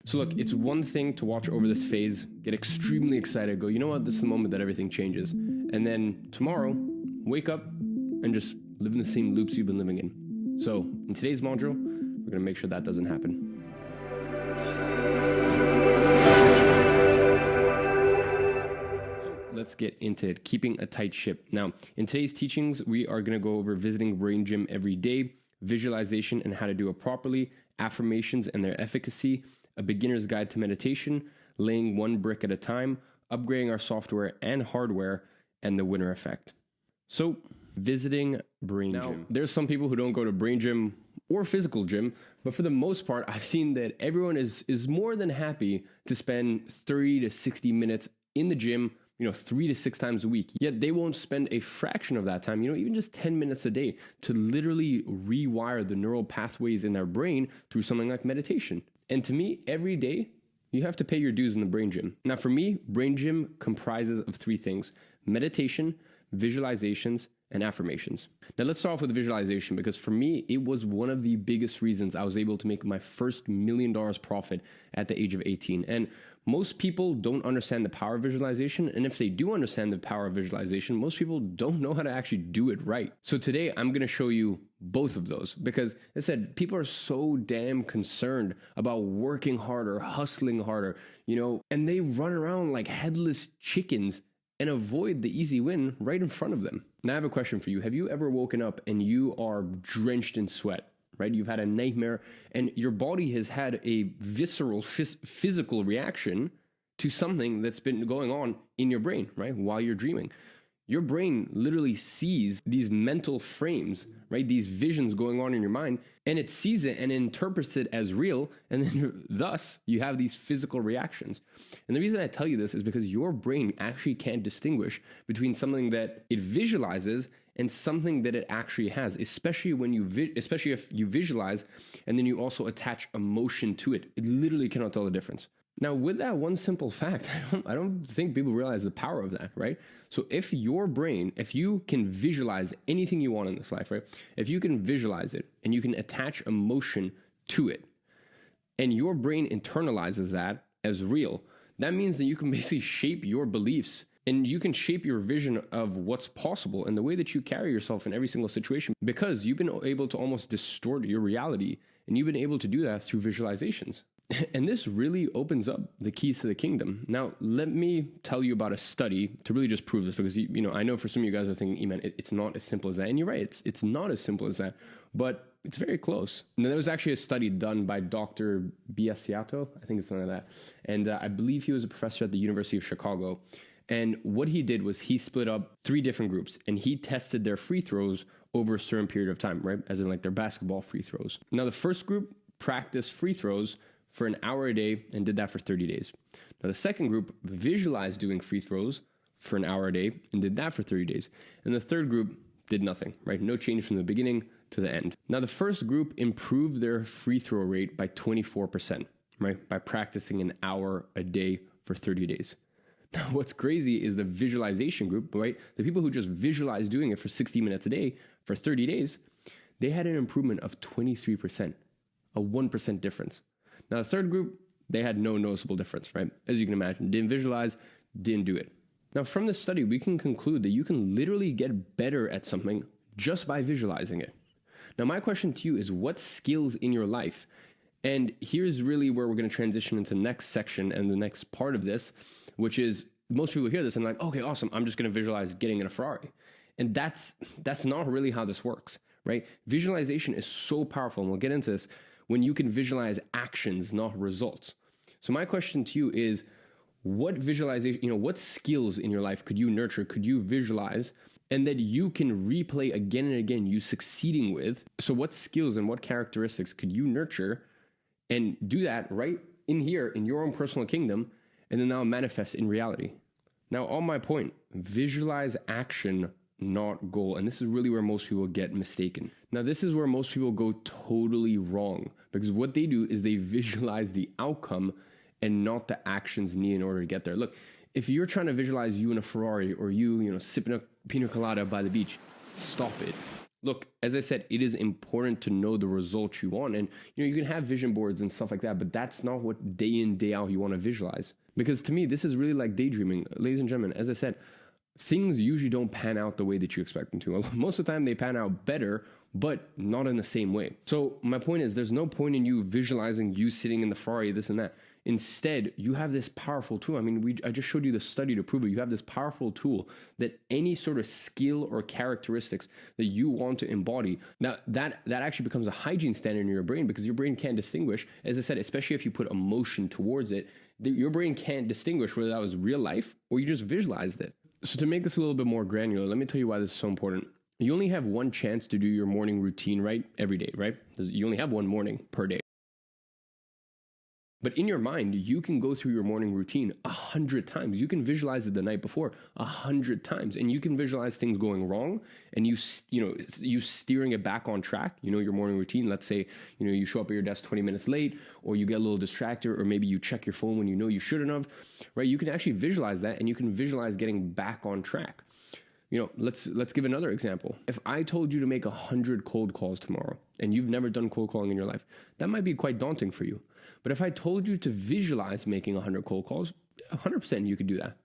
So look, it's one thing to watch over this phase, get extremely excited, go, you know what, this is the moment that everything changes. And then tomorrow, wake up and just live in the same loops you've been living in. So in today's module, we're gonna make sure that doesn't happen. Let's get into it, keeping a tight ship. Now, in today's teachings, we are going to go over visiting Brain Gym every day, visualization and how to do it properly, affirmations and their efficacy, a beginner's guide to meditation, laying one brick at a time, upgrading our software and hardware, and the winner effect. So, visiting Brain Gym. There's some people who don't go to Brain Gym or physical gym, but for the most part, I've seen that everyone is more than happy to spend 30 to 60 minutes in the gym, 3 to 6 times a week. Yet they won't spend a fraction of that time, even just 10 minutes a day to literally rewire the neural pathways in their brain through something like meditation. And to me, every day, you have to pay your dues in the Brain Gym. Now for me, Brain Gym comprises of 3 things: meditation, visualizations, and affirmations. Now let's start off with visualization, because for me, it was one of the biggest reasons I was able to make my first $1 million profit at the age of 18. And most people don't understand the power of visualization. And if they do understand the power of visualization, most people don't know how to actually do it right. So today I'm going to show you both of those, because as I said, people are so damn concerned about working harder, hustling harder, and they run around like headless chickens and avoid the easy win right in front of them. Now I have a question for you. Have you ever woken up and you are drenched in sweat? Right? You've had a nightmare and your body has had a visceral physical reaction to something that's been going on in your brain, right? While you're dreaming. Your brain literally sees these mental frames, right? These visions going on in your mind, and it sees it and interprets it as real. And then thus you have these physical reactions. And the reason I tell you this is because your brain actually can't distinguish between something that it visualizes and something that it actually has, especially if you visualize and then you also attach emotion to it. It literally cannot tell the difference. Now, with that one simple fact, I don't think people realize the power of that, right? So if your brain, if you can visualize anything you want in this life, right? If you can visualize it and you can attach emotion to it, and your brain internalizes that as real, that means that you can basically shape your beliefs and you can shape your vision of what's possible and the way that you carry yourself in every single situation, because you've been able to almost distort your reality, and you've been able to do that through visualizations. And this really opens up the keys to the kingdom. Now, let me tell you about a study to really just prove this, because I know for some of you guys are thinking, Eman, it's not as simple as that. And you're right, it's not as simple as that, but it's very close. And there was actually a study done by Dr. Biasiato, I think it's something like that. And I believe he was a professor at the University of Chicago. And what he did was he split up 3 different groups, and he tested their free throws over a certain period of time, right? As in like their basketball free throws. Now, the first group practiced free throws for an hour a day and did that for 30 days. Now, the second group visualized doing free throws for an hour a day and did that for 30 days. And the third group did nothing, right? No change from the beginning to the end. Now, the first group improved their free throw rate by 24%, right? By practicing an hour a day for 30 days. Now, what's crazy is the visualization group, right? The people who just visualize doing it for 60 minutes a day for 30 days, they had an improvement of 23%, a 1% difference. Now, the third group, they had no noticeable difference, right? As you can imagine, didn't visualize, didn't do it. Now, from this study, we can conclude that you can literally get better at something just by visualizing it. Now, my question to you is, what skills in your life? And here's really where we're going to transition into the next section and the next part of this, which is most people hear this and like, okay, awesome, I'm just going to visualize getting in a Ferrari. And that's not really how this works, right? Visualization is so powerful, and we'll get into this, when you can visualize actions, not results. So my question to you is, what visualization, what skills in your life could you nurture, could you visualize, and that you can replay again and again, you succeeding with? So what skills and what characteristics could you nurture and do that right in here, in your own personal kingdom, and then now manifest in reality? Now, on my point, visualize action, not goal. And this is really where most people get mistaken. Now, this is where most people go totally wrong, because what they do is they visualize the outcome and not the actions needed in order to get there. Look, if you're trying to visualize you in a Ferrari, or you sipping a pina colada by the beach, stop it. Look, as I said, it is important to know the results you want. And you can have vision boards and stuff like that, but that's not what day in, day out you want to visualize. Because to me, this is really like daydreaming. Ladies and gentlemen, as I said, things usually don't pan out the way that you expect them to. Most of the time they pan out better, but not in the same way. So my point is, there's no point in you visualizing you sitting in the Ferrari, this and that. Instead, you have this powerful tool. I mean, I just showed you the study to prove it. You have this powerful tool that any sort of skill or characteristics that you want to embody, now that actually becomes a hygiene standard in your brain, because your brain can't distinguish, as I said, especially if you put emotion towards it, your brain can't distinguish whether that was real life or you just visualized it. So to make this a little bit more granular, let me tell you why this is so important. You only have one chance to do your morning routine right every day, right? You only have one morning per day. But in your mind, you can go through your morning routine 100 times. You can visualize it the night before 100 times, and you can visualize things going wrong, and you steering it back on track. Your morning routine. Let's say you show up at your desk 20 minutes late, or you get a little distracted, or maybe you check your phone when you shouldn't have. Right? You can actually visualize that, and you can visualize getting back on track. Let's give another example. If I told you to make 100 cold calls tomorrow, and you've never done cold calling in your life, that might be quite daunting for you. But if I told you to visualize making 100 cold calls, 100% you could do that.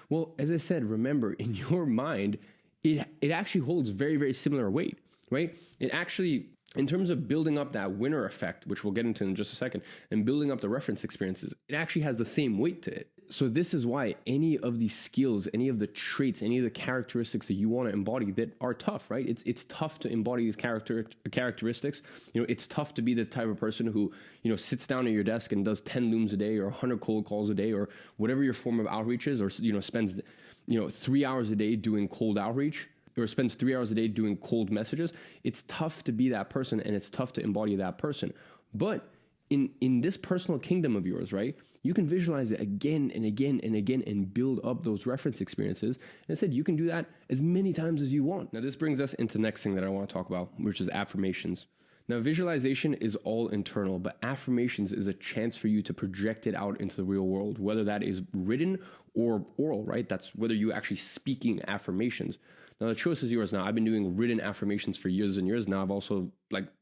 Well, as I said, remember, in your mind, it actually holds very, very similar weight, right? It actually, in terms of building up that winner effect, which we'll get into in just a second, and building up the reference experiences, it actually has the same weight to it. So this is why any of these skills, any of the traits, any of the characteristics that you want to embody that are tough, right? It's tough to embody these characteristics. It's tough to be the type of person who, sits down at your desk and does 10 looms a day or 100 cold calls a day or whatever your form of outreach is, or, spends, 3 hours a day doing cold outreach, or spends 3 hours a day doing cold messages. It's tough to be that person, and it's tough to embody that person. But in this personal kingdom of yours, right, you can visualize it again and again and again and build up those reference experiences. And I said, you can do that as many times as you want. Now, this brings us into the next thing that I want to talk about, which is affirmations. Now, visualization is all internal, but affirmations is a chance for you to project it out into the real world, whether that is written or oral, right? That's whether you actually speaking affirmations. Now, the choice is yours. Now, I've been doing written affirmations for years and years. Now, I've also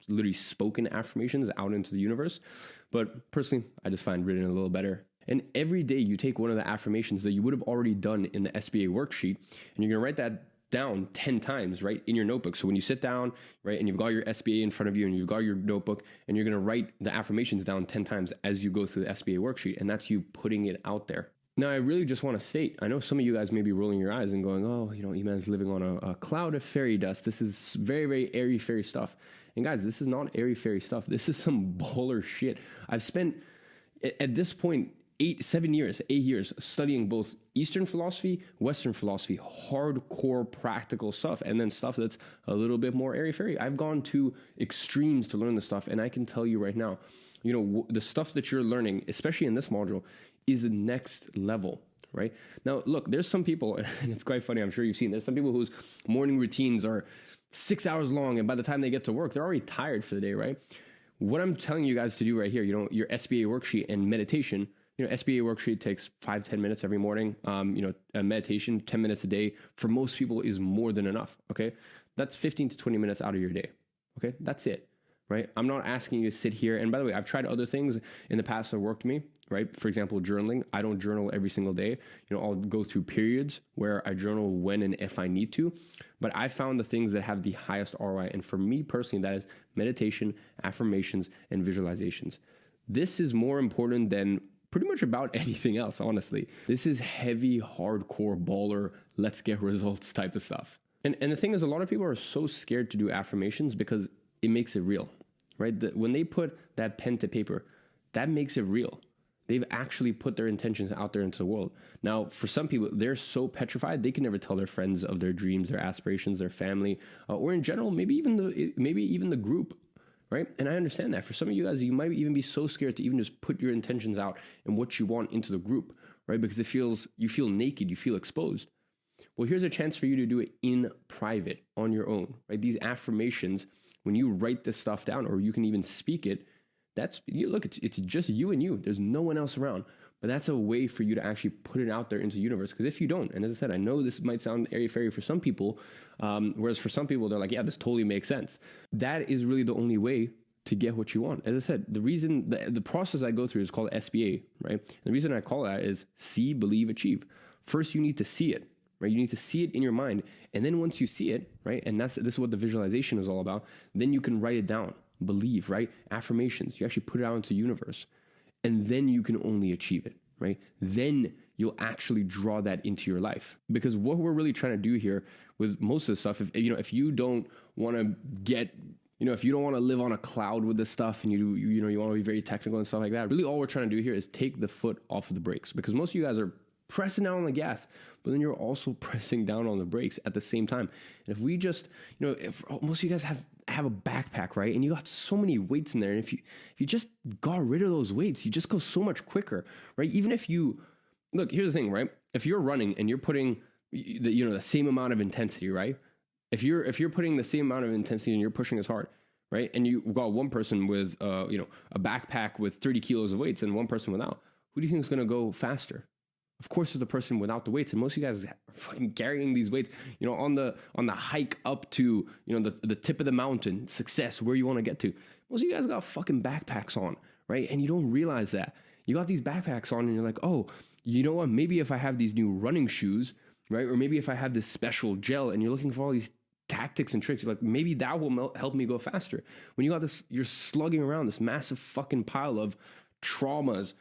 literally spoken affirmations out into the universe. But personally, I just find written a little better. And every day you take one of the affirmations that you would have already done in the SBA worksheet, and you're going to write that down 10 times, right, in your notebook. So when you sit down, right, and you've got your SBA in front of you and you've got your notebook, and you're going to write the affirmations down 10 times as you go through the SBA worksheet. And that's you putting it out there. Now, I really just want to state, I know some of you guys may be rolling your eyes and going, oh, Iman's living on a cloud of fairy dust. This is very, very airy fairy stuff. And guys, this is not airy fairy stuff. This is some baller shit. I've spent, at this point, 8 years studying both Eastern philosophy, Western philosophy, hardcore practical stuff, and then stuff that's a little bit more airy fairy. I've gone to extremes to learn this stuff, and I can tell you right now, the stuff that you're learning, especially in this module, is the next level, right? Now, look, there's some people, and it's quite funny, I'm sure you've seen, there's some people whose morning routines are 6 hours long, and by the time they get to work, they're already tired for the day, right? What I'm telling you guys to do right here, your SBA worksheet and meditation, SBA worksheet takes 5-10 minutes every morning. A meditation, 10 minutes a day, for most people is more than enough, okay? That's 15 to 20 minutes out of your day, okay? That's it, right? I'm not asking you to sit here. And by the way, I've tried other things in the past that worked for me, right? For example, journaling. I don't journal every single day. I'll go through periods where I journal when and if I need to. But I found the things that have the highest ROI. And for me personally, that is meditation, affirmations, and visualizations. This is more important than pretty much about anything else, honestly. This is heavy, hardcore baller, let's get results type of stuff. And the thing is, a lot of people are so scared to do affirmations because it makes it real, right? When they put that pen to paper, that makes it real. They've actually put their intentions out there into the world. Now, for some people, they're so petrified, they can never tell their friends of their dreams, their aspirations, their family, or in general, maybe even the group, right? And I understand that. For some of you guys, you might even be so scared to even just put your intentions out and what you want into the group, right? Because you feel naked, you feel exposed. Well, here's a chance for you to do it in private, on your own, right? These affirmations, when you write this stuff down, or you can even speak it, That's you look, it's just you and you. There's no one else around. But that's a way for you to actually put it out there into the universe. Because if you don't, and as I said, I know this might sound airy-fairy for some people, whereas for some people, they're like, yeah, this totally makes sense. That is really the only way to get what you want. As I said, the reason, the process I go through is called SBA, right? And the reason I call that is see, believe, achieve. First, you need to see it, right? You need to see it in your mind. And then once you see it, right? And this is what the visualization is all about. Then you can write it down, believe, right? Affirmations. You actually put it out into the universe. And then you can only achieve it, right? Then you'll actually draw that into your life. Because what we're really trying to do here with most of the stuff, if you don't want to get, if you don't want to live on a cloud with this stuff and you want to be very technical and stuff like that, really all we're trying to do here is take the foot off of the brakes. Because most of you guys are pressing down on the gas, but then you're also pressing down on the brakes at the same time. And if we just, if most of you guys have a backpack, right? And you got so many weights in there. And if you just got rid of those weights, you just go so much quicker, right? Even if you, look, here's the thing, right? If you're running and you're putting the same amount of intensity, right? If you're putting the same amount of intensity and you're pushing as hard, right? And you got one person with, a backpack with 30 kilos of weights and one person without, who do you think is going to go faster? Of course, it's the person without the weights, and most of you guys are fucking carrying these weights, on the hike up to, the tip of the mountain, success, where you want to get to. Most of you guys got fucking backpacks on, right? And you don't realize that. You got these backpacks on, and you're like, oh, you know what? Maybe if I have these new running shoes, right? Or maybe if I have this special gel, and you're looking for all these tactics and tricks, you're like, maybe that will help me go faster. When you got this, you're slugging around this massive fucking pile of traumas,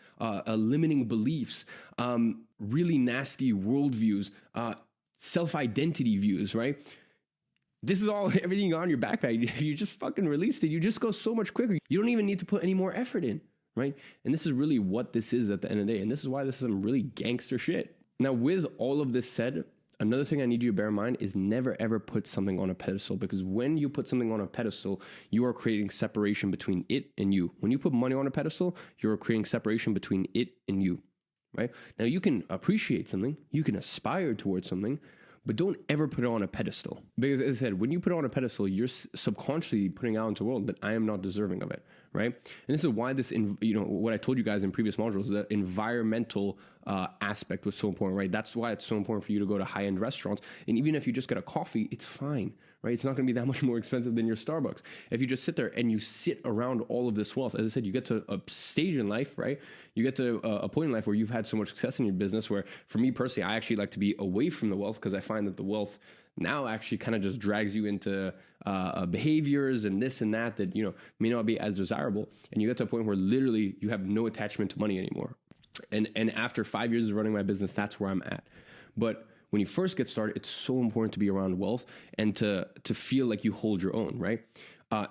limiting beliefs, really nasty worldviews, self-identity views, right? This is all everything you got on your backpack. If you just fucking released it, you just go so much quicker. You don't even need to put any more effort in, right? And this is really what this is at the end of the day. And this is why this is some really gangster shit. Now, with all of this said, another thing I need you to bear in mind is never ever put something on a pedestal, because when you put something on a pedestal, you are creating separation between it and you. When you put money on a pedestal, you're creating separation between it and you, right? Now, you can appreciate something, you can aspire towards something, but don't ever put it on a pedestal. Because as I said, when you put it on a pedestal, you're subconsciously putting out into the world that I am not deserving of it, right? And this is why this, what I told you guys in previous modules, the environmental aspect was so important, right? That's why it's so important for you to go to high-end restaurants. And even if you just get a coffee, it's fine, right? It's not going to be that much more expensive than your Starbucks. If you just sit there and you sit around all of this wealth, as I said, you get to a stage in life, right? You get to a point in life where you've had so much success in your business where, for me personally, I actually like to be away from the wealth, because I find that the wealth now actually kind of just drags you into behaviors and this and that may not be as desirable. And you get to a point where literally you have no attachment to money anymore. And after 5 years of running my business, that's where I'm at. But when you first get started, it's so important to be around wealth and to feel like you hold your own, right?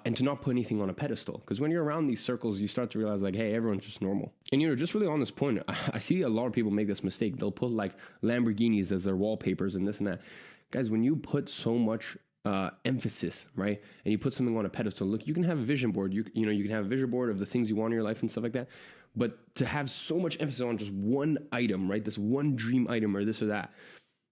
And to not put anything on a pedestal. Because when you're around these circles, you start to realize like, hey, everyone's just normal. And just really on this point, I see a lot of people make this mistake. They'll put like Lamborghinis as their wallpapers and this and that. Guys, when you put so much emphasis, right, and you put something on a pedestal, look, you can have a vision board. You can have a vision board of the things you want in your life and stuff like that. But to have so much emphasis on just one item, right, this one dream item or this or that,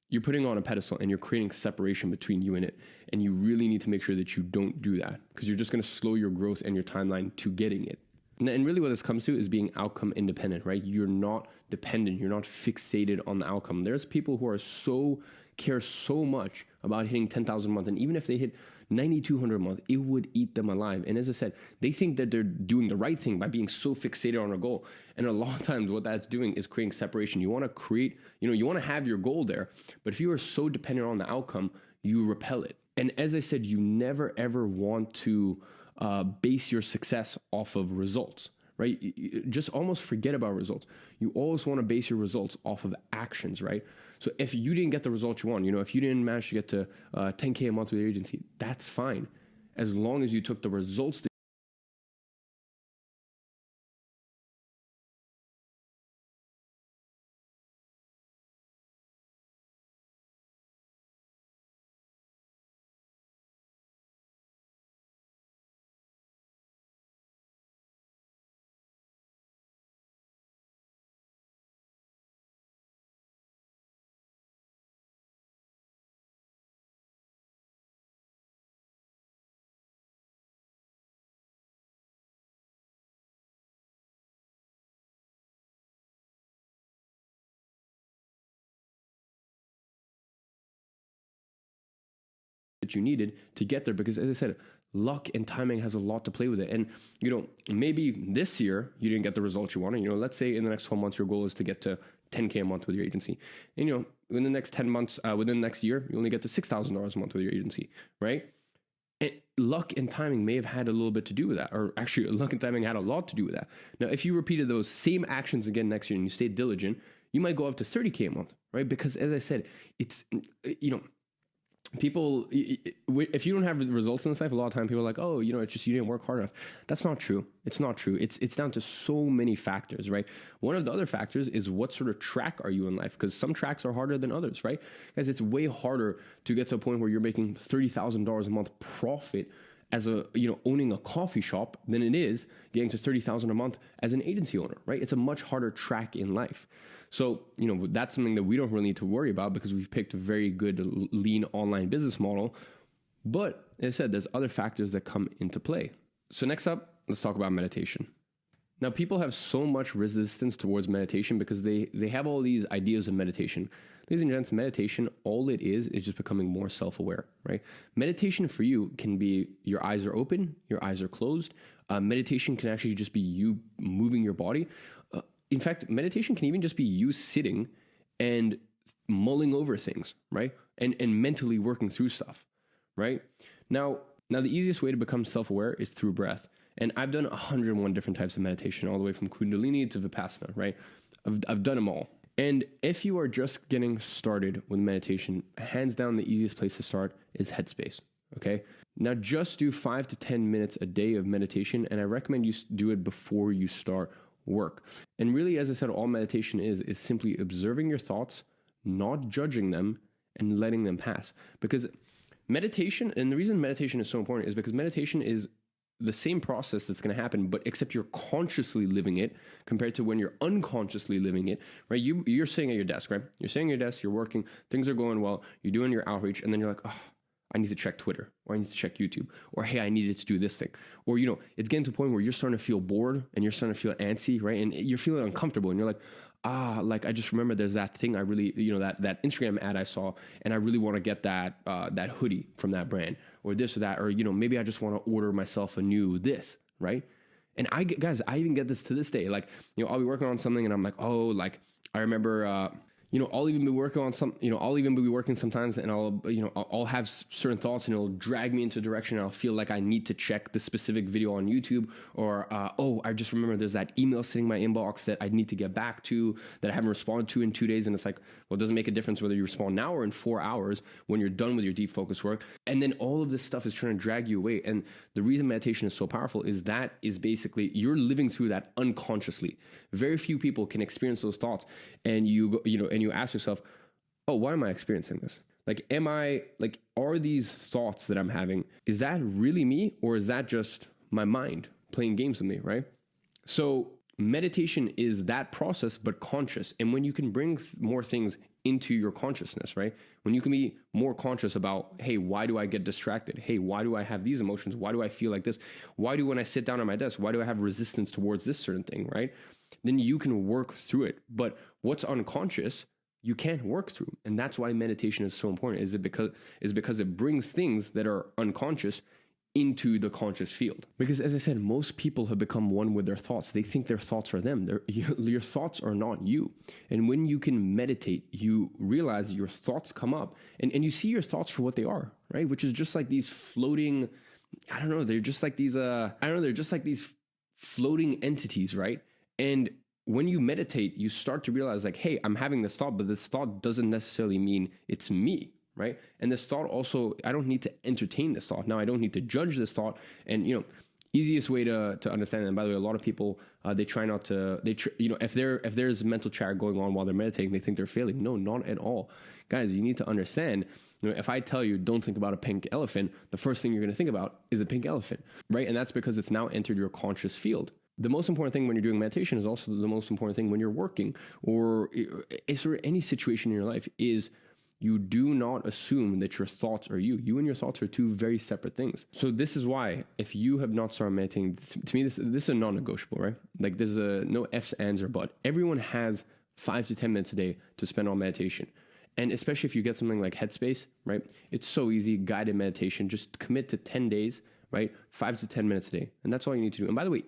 you're putting on a pedestal and you're creating separation between you and it. And you really need to make sure that you don't do that, because you're just going to slow your growth and your timeline to getting it. And really what this comes to is being outcome independent, right? You're not dependent. You're not fixated on the outcome. There's people who care so much about hitting 10,000 a month. And even if they hit 9,200 a month, it would eat them alive. And as I said, they think that they're doing the right thing by being so fixated on a goal. And a lot of times what that's doing is creating separation. You want to create, you want to have your goal there. But if you are so dependent on the outcome, you repel it. And as I said, you never, ever want to base your success off of results, right? Just almost forget about results. You always want to base your results off of actions, right? So if you didn't get the results you want, if you didn't manage to get to 10K a month with your agency, that's fine. As long as you took the results that that you needed to get there. Because as I said, luck and timing has a lot to play with it. And, maybe this year you didn't get the results you wanted. Let's say in the next 12 months, your goal is to get to 10K a month with your agency. And, in the next 10 months, within the next year, you only get to $6,000 a month with your agency, right? And luck and timing may have had a little bit to do with that, or actually luck and timing had a lot to do with that. Now, if you repeated those same actions again next year and you stayed diligent, you might go up to 30K a month, right? Because as I said, it's, people, if you don't have results in this life, a lot of time people are like, oh, it's just you didn't work hard enough. That's not true. It's not true. It's down to so many factors, right? One of the other factors is what sort of track are you in life? Because some tracks are harder than others, right? Guys, it's way harder to get to a point where you're making $30,000 a month profit as owning a coffee shop than it is getting to $30,000 a month as an agency owner, right? It's a much harder track in life. So, that's something that we don't really need to worry about because we've picked a very good lean online business model. But as I said, there's other factors that come into play. So next up, let's talk about meditation. Now, people have so much resistance towards meditation because they have all these ideas of meditation. Ladies and gents, meditation, all it is just becoming more self-aware, right? Meditation for you can be your eyes are open, your eyes are closed. Meditation can actually just be you moving your body. In fact, meditation can even just be you sitting and mulling over things, right? And mentally working through stuff, right? Now the easiest way to become self-aware is through breath. And I've done 101 different types of meditation, all the way from Kundalini to Vipassana, right? I've done them all. And if you are just getting started with meditation, hands down, the easiest place to start is Headspace, okay? Now just do 5 to 10 minutes a day of meditation, and I recommend you do it before you start work. And really, as I said, all meditation is simply observing your thoughts, not judging them, and letting them pass. Because meditation, and the reason meditation is so important is because meditation is the same process that's going to happen, but except you're consciously living it compared to when you're unconsciously living it, right? You're sitting at your desk, right? You're sitting at your desk, you're working, things are going well, you're doing your outreach, and then you're like, oh, I need to check Twitter, or I need to check YouTube, or hey, I needed to do this thing. Or, it's getting to a point where you're starting to feel bored and you're starting to feel antsy, right? And you're feeling uncomfortable and you're like, I just remember there's that thing I really, that Instagram ad I saw, and I really want to get that hoodie from that brand, or this or that, or, maybe I just want to order myself a new this, right? And I even get this to this day. Like, I'll be working on something and I'm like, oh, like I remember, I'll even be working on I'll even be working sometimes and I'll have certain thoughts and it'll drag me into a direction and I'll feel like I need to check the specific video on YouTube, or, I just remember there's that email sitting in my inbox that I need to get back to that I haven't responded to in 2 days. And it's like, well, it doesn't make a difference whether you respond now or in 4 hours when you're done with your deep focus work. And then all of this stuff is trying to drag you away. And the reason meditation is so powerful is that is basically you're living through that unconsciously. Very few people can experience those thoughts. And you ask yourself, oh, why am I experiencing this? Like, are these thoughts that I'm having, is that really me, or is that just my mind playing games with me, right? So meditation is that process, but conscious. And when you can bring more things into your consciousness, right? When you can be more conscious about, hey, why do I get distracted? Hey, why do I have these emotions? Why do I feel like this? Why do when I sit down at my desk, why do I have resistance towards this certain thing, right? Then you can work through it. But what's unconscious, you can't work through. And that's why meditation is so important, is because it brings things that are unconscious into the conscious field. Because as I said, most people have become one with their thoughts. They think their thoughts are them. Your thoughts are not you. And when you can meditate, you realize your thoughts come up and you see your thoughts for what they are, right? Which is just like these floating, they're just like these floating entities, right? And when you meditate, you start to realize like, hey, I'm having this thought, but this thought doesn't necessarily mean it's me, right? And this thought also, I don't need to entertain this thought. Now I don't need to judge this thought. And, easiest way to understand it. And by the way, a lot of people, they try not to, if there's mental chatter going on while they're meditating, they think they're failing. No, not at all. Guys, you need to understand, if I tell you don't think about a pink elephant, the first thing you're going to think about is a pink elephant, right? And that's because it's now entered your conscious field. The most important thing when you're doing meditation is also the most important thing when you're working or is there any situation in your life is you do not assume that your thoughts are you. You and your thoughts are two very separate things. So this is why if you have not started meditating, to me, this is a non-negotiable, right? Like there's no ifs, ands, or but. Everyone has 5 to 10 minutes a day to spend on meditation. And especially if you get something like Headspace, right? It's so easy, guided meditation. Just commit to 10 days, right? 5 to 10 minutes a day. And that's all you need to do. And by the way,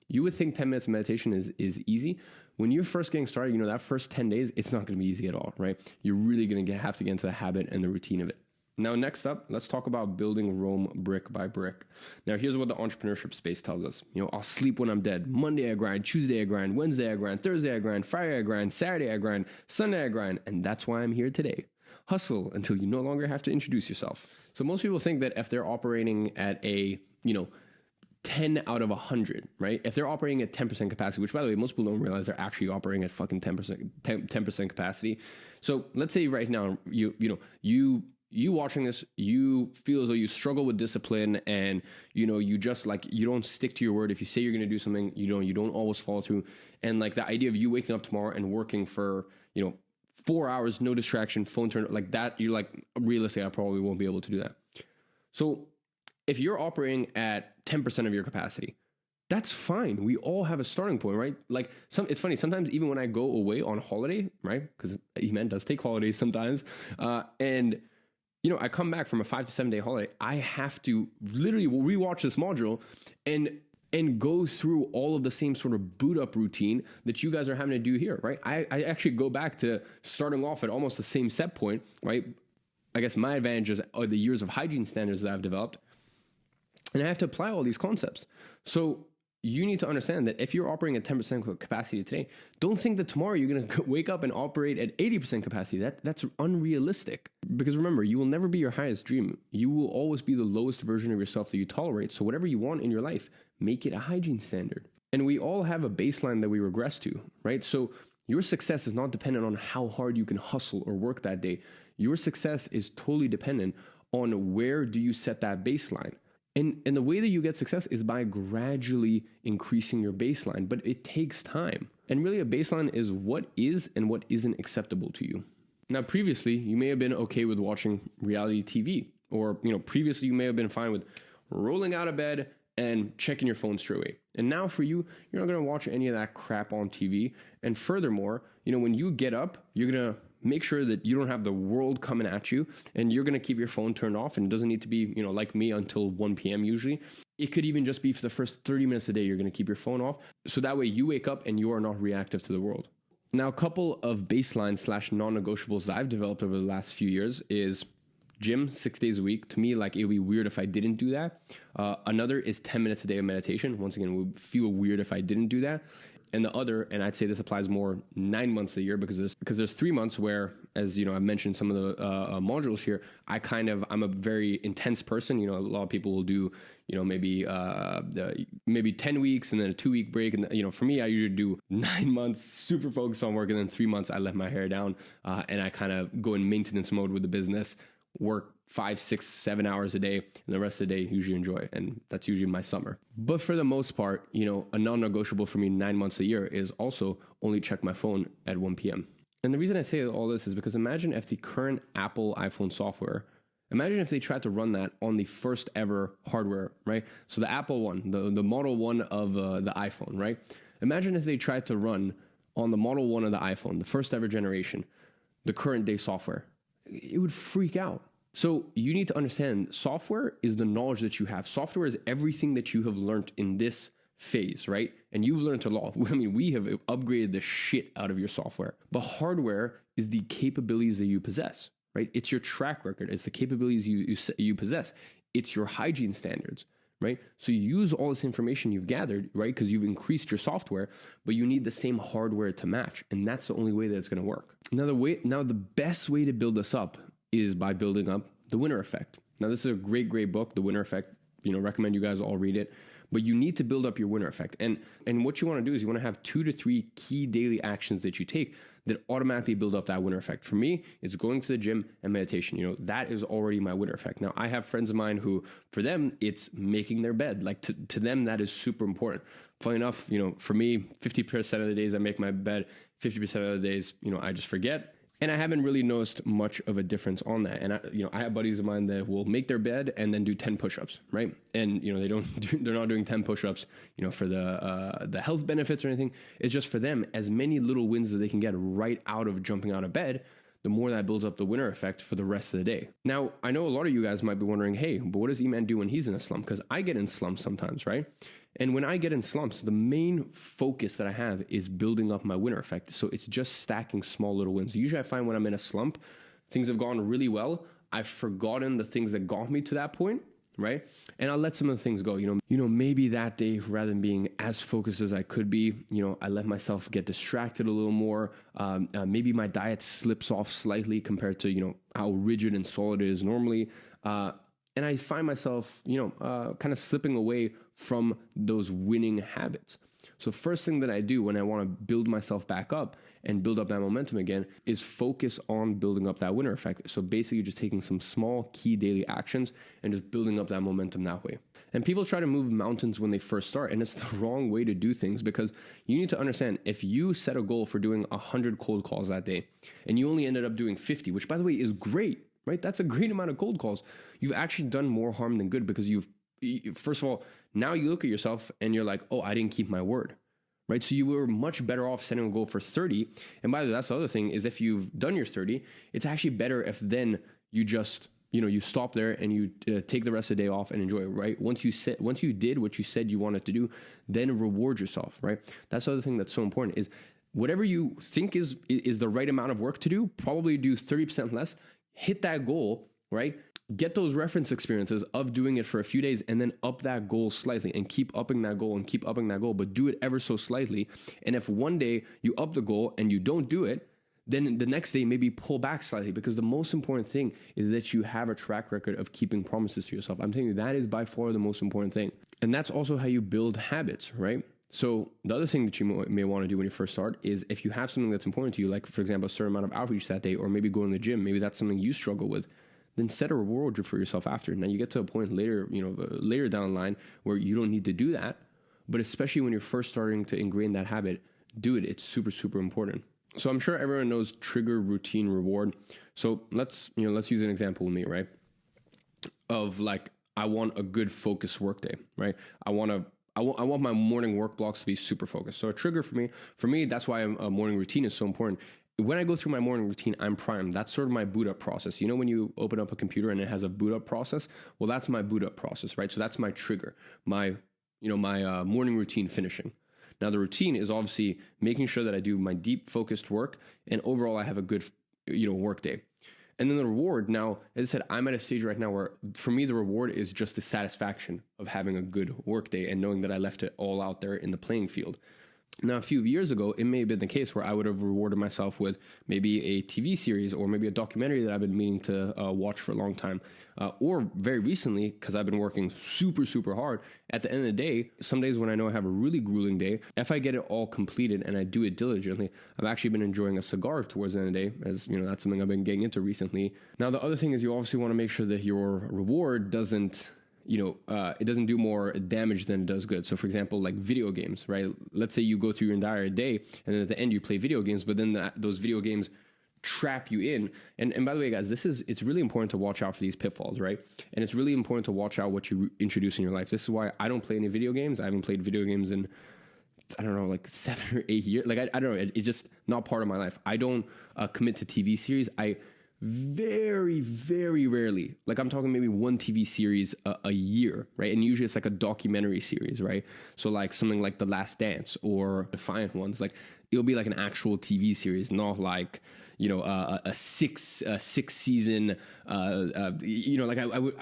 you would think 10 minutes of meditation is easy. When you're first getting started, that first 10 days, it's not going to be easy at all, right? You're really going to have to get into the habit and the routine of it. Now, next up, let's talk about building Rome brick by brick. Now, here's what the entrepreneurship space tells us. I'll sleep when I'm dead. Monday I grind, Tuesday I grind, Wednesday I grind, Thursday I grind, Friday I grind, Saturday I grind, Sunday I grind. And that's why I'm here today. Hustle until you no longer have to introduce yourself. So most people think that if they're operating at a, 10 out of 100, right? If they're operating at 10% capacity, which by the way, most people don't realize they're actually operating at fucking 10% capacity. So let's say right now, you watching this, you feel as though you struggle with discipline and, you just you don't stick to your word. If you say you're going to do something, you don't always follow through. And the idea of you waking up tomorrow and working for, 4 hours, no distraction, phone turn like that, you're realistically, I probably won't be able to do that. So if you're operating at 10% of your capacity, that's fine. We all have a starting point, right? It's funny. Sometimes even when I go away on holiday, right? Because Eman does take holidays sometimes. And I come back from a 5 to 7 day holiday. I have to literally rewatch this module and go through all of the same sort of boot up routine that you guys are having to do here, right? I actually go back to starting off at almost the same set point, right? I guess my advantages are the years of hygiene standards that I've developed. And I have to apply all these concepts. So you need to understand that if you're operating at 10% capacity today, don't think that tomorrow you're going to wake up and operate at 80% capacity. That's unrealistic. Because remember, you will never be your highest dream. You will always be the lowest version of yourself that you tolerate. So whatever you want in your life, make it a hygiene standard. And we all have a baseline that we regress to, right? So your success is not dependent on how hard you can hustle or work that day. Your success is totally dependent on where do you set that baseline. And the way that you get success is by gradually increasing your baseline, but it takes time. And really a baseline is what is and what isn't acceptable to you. Now, previously, you may have been okay with watching reality TV, or, previously you may have been fine with rolling out of bed and checking your phone straight away. And now for you, you're not going to watch any of that crap on TV. And furthermore, when you get up, you're going to make sure that you don't have the world coming at you, and you're going to keep your phone turned off. And it doesn't need to be, like me, until 1 p.m. usually. It could even just be for the first 30 minutes a day, you're going to keep your phone off. So that way you wake up and you are not reactive to the world. Now, a couple of baseline / non-negotiables that I've developed over the last few years is gym 6 days a week. To me, it would be weird if I didn't do that. Another is 10 minutes a day of meditation. Once again, it would feel weird if I didn't do that. And the other, and I'd say this applies more 9 months a year, because there's 3 months where, as I've mentioned some of the modules here, I'm a very intense person. A lot of people will do, maybe 10 weeks and then a 2-week break. And, for me, I usually do 9 months, super focused on work. And then 3 months, I let my hair down and I kind of go in maintenance mode with the business, work 5, 6, 7 hours a day, and the rest of the day usually enjoy. And that's usually my summer. But for the most part, a non-negotiable for me 9 months a year is also only check my phone at 1 p.m. And the reason I say all this is because imagine if the current Apple iPhone software, imagine if they tried to run that on the first ever hardware, right? So the Apple one, the Model 1 of the iPhone, right? Imagine if they tried to run on the Model 1 of the iPhone, the first ever generation, the current day software. It would freak out. So you need to understand, software is the knowledge that you have. Software is everything that you have learned in this phase, right? And you've learned a lot. We have upgraded the shit out of your software. But hardware is the capabilities that you possess, right? It's your track record. It's the capabilities you possess. It's your hygiene standards, right? So you use all this information you've gathered, right? Because you've increased your software, but you need the same hardware to match. And that's the only way that it's going to work. Now, the best way to build this up is by building up the winner effect. Now, this is a great book, The Winner Effect. Recommend you guys all read it. But you need to build up your winner effect. And what you want to do is you want to have 2 to 3 key daily actions that you take that automatically build up that winner effect. For me, it's going to the gym and meditation. That is already my winner effect. Now, I have friends of mine who, for them, it's making their bed. To them, that is super important. Funny enough, for me, 50% of the days I make my bed, 50% of the days, I just forget. And I haven't really noticed much of a difference on that. And I have buddies of mine that will make their bed and then do 10 push-ups, right? And they're not doing 10 push-ups, for the health benefits or anything. It's just for them, as many little wins that they can get right out of jumping out of bed, the more that builds up the winner effect for the rest of the day. Now, I know a lot of you guys might be wondering, hey, but what does E-Man do when he's in a slump? Because I get in slumps sometimes, right? And when I get in slumps, the main focus that I have is building up my winner effect. So it's just stacking small little wins. Usually I find when I'm in a slump, things have gone really well. I've forgotten the things that got me to that point, right? And I'll let some of the things go. Maybe that day, rather than being as focused as I could be, I let myself get distracted a little more. Maybe my diet slips off slightly compared to, how rigid and solid it is normally. And I find myself, kind of slipping away from those winning habits. So first thing that I do when I want to build myself back up and build up that momentum again is focus on building up that winner effect. So basically just taking some small key daily actions and just building up that momentum that way. And people try to move mountains when they first start, and it's the wrong way to do things, because you need to understand, if you set a goal for doing 100 cold calls that day and you only ended up doing 50, which by the way is great, right? That's a great amount of cold calls. You've actually done more harm than good, because first of all, now you look at yourself and you're like, oh, I didn't keep my word, right? So you were much better off setting a goal for 30. And by the way, that's the other thing, is if you've done your 30, it's actually better if then you just, you stop there and you take the rest of the day off and enjoy it, right? Once you did what you said you wanted to do, then reward yourself, right? That's the other thing that's so important, is whatever you think is the right amount of work to do, probably do 30% less, hit that goal, right? Get those reference experiences of doing it for a few days, and then up that goal slightly and keep upping that goal and keep upping that goal, but do it ever so slightly. And if one day you up the goal and you don't do it, then the next day maybe pull back slightly, because the most important thing is that you have a track record of keeping promises to yourself. I'm telling you, that is by far the most important thing. And that's also how you build habits, right? So the other thing that you may want to do when you first start is, if you have something that's important to you, like for example, a certain amount of outreach that day, or maybe going to the gym, maybe that's something you struggle with, then set a reward for yourself after. Now you get to a point later, later down the line where you don't need to do that, but especially when you're first starting to ingrain that habit, do it. It's super, super important. So I'm sure everyone knows trigger, routine, reward. So let's use an example with me, right? Of like, I want a good focused work day, right? I want my morning work blocks to be super focused. So a trigger for me, that's why a morning routine is so important. When I go through my morning routine, I'm primed. That's sort of my boot up process. When you open up a computer and it has a boot up process, well, that's my boot up process, right? So that's my trigger, my morning routine finishing. Now the routine is obviously making sure that I do my deep focused work, and overall I have a good, work day. And then the reward, now, as I said, I'm at a stage right now where for me, the reward is just the satisfaction of having a good work day and knowing that I left it all out there in the playing field. Now, a few years ago, it may have been the case where I would have rewarded myself with maybe a TV series or maybe a documentary that I've been meaning to watch for a long time. Or very recently, because I've been working super, super hard, at the end of the day, some days when I know I have a really grueling day, if I get it all completed and I do it diligently, I've actually been enjoying a cigar towards the end of the day, as that's something I've been getting into recently. Now, the other thing is you obviously want to make sure that your reward doesn't it doesn't do more damage than it does good. So for example, like video games, right? Let's say you go through your entire day and then at the end you play video games, but then those video games trap you in. And by the way, guys, it's really important to watch out for these pitfalls, right? And it's really important to watch out what you introduce in your life. This is why I don't play any video games. I haven't played video games in, I don't know, like 7 or 8 years. Like, I don't know. It's just not part of my life. I don't commit to TV series. I very, very rarely, like I'm talking maybe one TV series a year, right? And usually it's like a documentary series, right? So like something like The Last Dance or Defiant Ones, like it'll be like an actual TV series, not like, a six season, like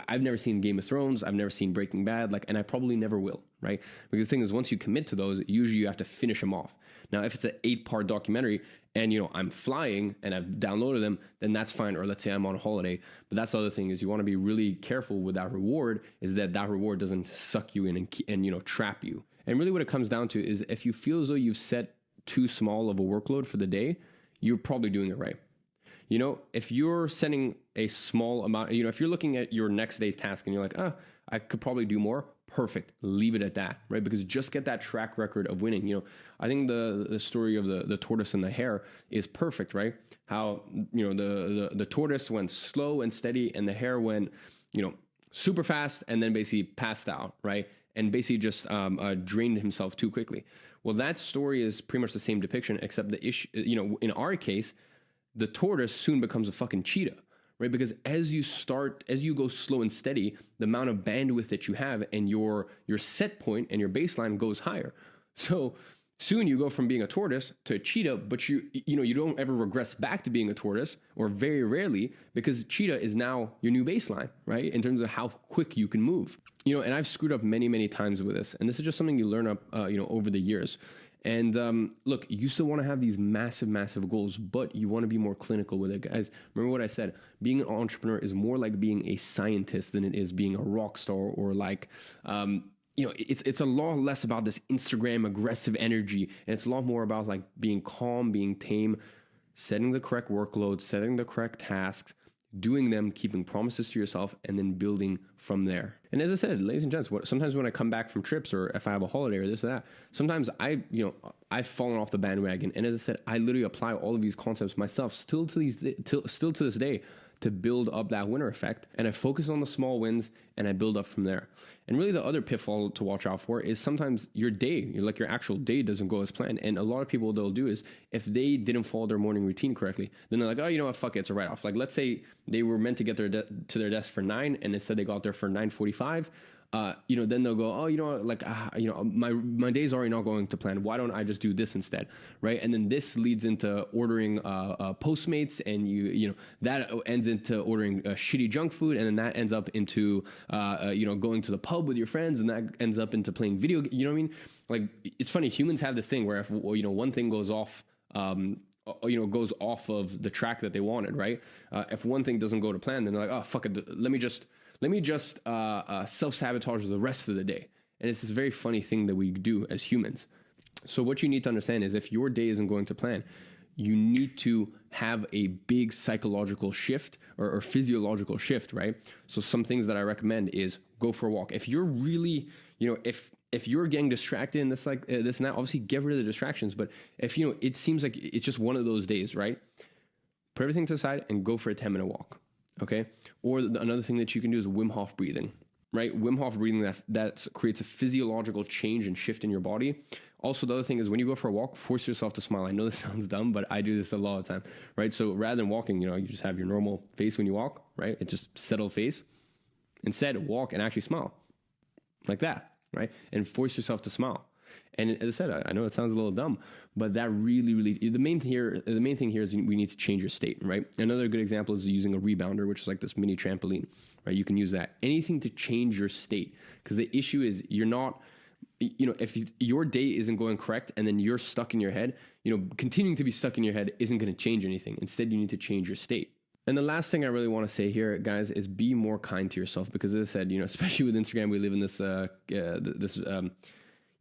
I've never seen Game of Thrones. I've never seen Breaking Bad, and I probably never will, right? Because the thing is, once you commit to those, usually you have to finish them off. Now, if it's an 8-part documentary and, I'm flying and I've downloaded them, then that's fine. Or let's say I'm on a holiday. But that's the other thing, is you want to be really careful with that reward, is that reward doesn't suck you in and trap you. And really what it comes down to is, if you feel as though you've set too small of a workload for the day, you're probably doing it right. If you're setting a small amount, if you're looking at your next day's task and you're like, I could probably do more, perfect. Leave it at that, right? Because just get that track record of winning. I think the story of the tortoise and the hare is perfect, right? How, the tortoise went slow and steady and the hare went, super fast and then basically passed out, right? And basically just drained himself too quickly. Well, that story is pretty much the same depiction, except the issue, in our case, the tortoise soon becomes a fucking cheetah, right? Because as you go slow and steady, the amount of bandwidth that you have and your set point and your baseline goes higher. So soon you go from being a tortoise to a cheetah, but you don't ever regress back to being a tortoise, or very rarely, because cheetah is now your new baseline, right? In terms of how quick you can move. And I've screwed up many, many times with this, and this is just something you learn up, over the years. And look, you still want to have these massive, massive goals, but you want to be more clinical with it. Guys, remember what I said, being an entrepreneur is more like being a scientist than it is being a rock star, or like, it's a lot less about this Instagram aggressive energy. And it's a lot more about like being calm, being tame, setting the correct workloads, setting the correct tasks, doing them, keeping promises to yourself, and then building from there. And as I said, ladies and gents, sometimes when I come back from trips, or if I have a holiday or this or that, sometimes I've fallen off the bandwagon. And as I said, I literally apply all of these concepts myself still to this day to build up that winner effect. And I focus on the small wins and I build up from there. And really the other pitfall to watch out for is sometimes your actual day doesn't go as planned. And a lot of people, they'll do is, if they didn't follow their morning routine correctly, then they're like, oh, you know what, fuck it, it's a write-off. Like, let's say they were meant to get to their desk for 9, and instead they got there for 9:45. Then they'll go, oh, my day's already not going to plan. Why don't I just do this instead, right? And then this leads into ordering Postmates, and that ends into ordering shitty junk food, and then that ends up into going to the pub with your friends, and that ends up into playing video. You know what I mean? Like, it's funny. Humans have this thing where if one thing goes off. Goes off of the track that they wanted, right? If one thing doesn't go to plan, then they're like, oh, fuck it, let me just self-sabotage the rest of the day. And it's this very funny thing that we do as humans. So what you need to understand is, if your day isn't going to plan, you need to have a big psychological shift or physiological shift, right? So some things that I recommend is go for a walk. If you're really, if you're getting distracted in this and that, obviously get rid of the distractions. But if, it seems like it's just one of those days, right? Put everything to the side and go for a 10-minute walk. Okay. Or another thing that you can do is Wim Hof breathing, right? Wim Hof breathing, that creates a physiological change and shift in your body. Also, the other thing is, when you go for a walk, force yourself to smile. I know this sounds dumb, but I do this a lot of the time, right? So rather than walking, you just have your normal face when you walk, right? It's just settled face. Instead, walk and actually smile like that, right? And force yourself to smile. And as I said, I know it sounds a little dumb, but that really, the main thing here is we need to change your state, right? Another good example is using a rebounder, which is like this mini trampoline, right? You can use that. Anything to change your state, because the issue is you're not, if your day isn't going correct and then you're stuck in your head, continuing to be stuck in your head isn't going to change anything. Instead, you need to change your state. And the last thing I really want to say here, guys, is be more kind to yourself, because as I said, especially with Instagram, we live in this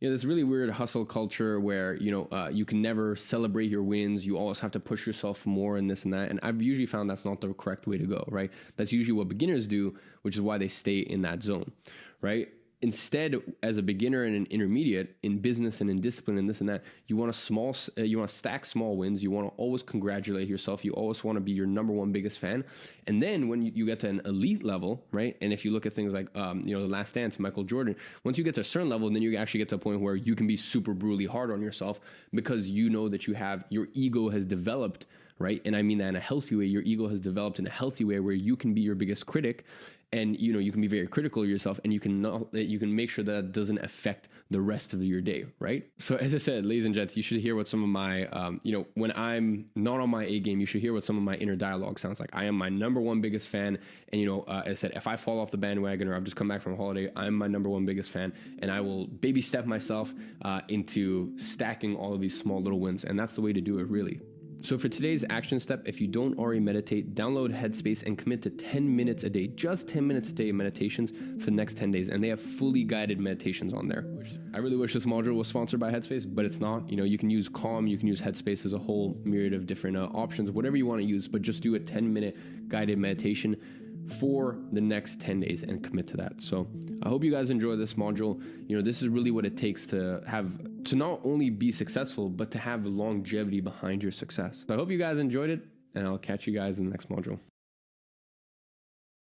this really weird hustle culture where, you can never celebrate your wins. You always have to push yourself more and this and that. And I've usually found that's not the correct way to go, right? That's usually what beginners do, which is why they stay in that zone, right? Instead, as a beginner and an intermediate in business and in discipline and this and that, you want to stack small wins. You want to always congratulate yourself. You always want to be your number one biggest fan. And then when you get to an elite level, right? And if you look at things like, The Last Dance, Michael Jordan, once you get to a certain level, then you actually get to a point where you can be super brutally hard on yourself, because you know that your ego has developed, right? And I mean that in a healthy way. Your ego has developed in a healthy way where you can be your biggest critic. And, you can be very critical of yourself, and you can make sure that it doesn't affect the rest of your day, right? So as I said, ladies and gents, you should hear what some of my, when I'm not on my A game, you should hear what some of my inner dialogue sounds like. I am my number one biggest fan. And, as I said, if I fall off the bandwagon or I've just come back from a holiday, I'm my number one biggest fan. And I will baby step myself into stacking all of these small little wins. And that's the way to do it, really. So for today's action step, if you don't already meditate, download Headspace and commit to 10 minutes a day, just 10 minutes a day of meditations for the next 10 days. And they have fully guided meditations on there. I really wish this module was sponsored by Headspace, but it's not. You can use Calm, you can use Headspace as a whole myriad of different options, whatever you want to use, but just do a 10-minute guided meditation for the next 10 days and commit to that. So I hope you guys enjoy this module. This is really what it takes to not only be successful, but to have longevity behind your success. So I hope you guys enjoyed it, and I'll catch you guys in the next module.